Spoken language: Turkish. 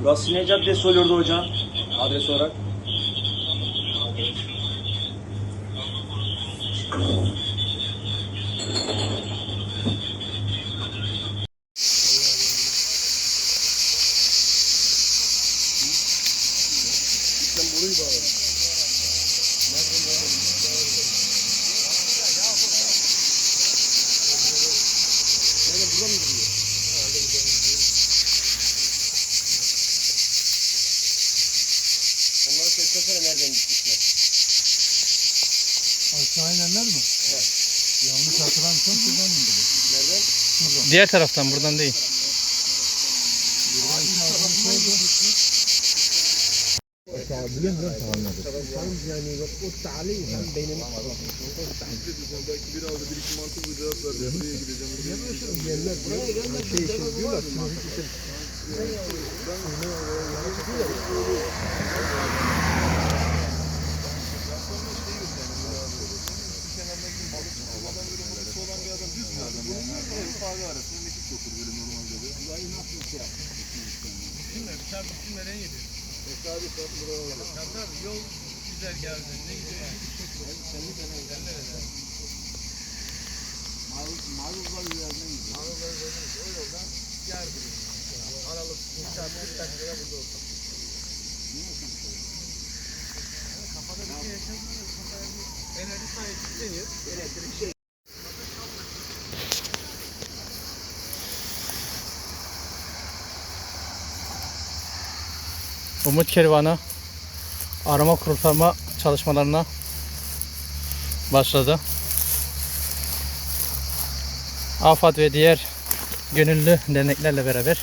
Burası ne caddesi oluyordu hocam? Adres olarak. Onları seçsene nereden gitmişler? Aşağı inenler mi? Evet. Yanlış hatırlamıyorsam şuradan indiler. Nereden? Diğer taraftan, buradan değil. Biliyorum tamamladım. Yani o tali hem benim Belki bir aldı, bir iki mantıklı cevap verdi. Buraya gideceğim. diyenler şey için diyorlar. Yol güzel geldi. Ne güzel. Maruzlar üzerinden gidiyor. Maruzlar üzerinden gidiyor. O yoldan geldi. Aralık 40 dakikada burada olsun. Kafada bir şey yaşamıyor. Enerji sayesinde deniyor. Elektrik şey. Umut Kervanı arama kurtarma çalışmalarına başladı. AFAD ve diğer gönüllü derneklerle beraber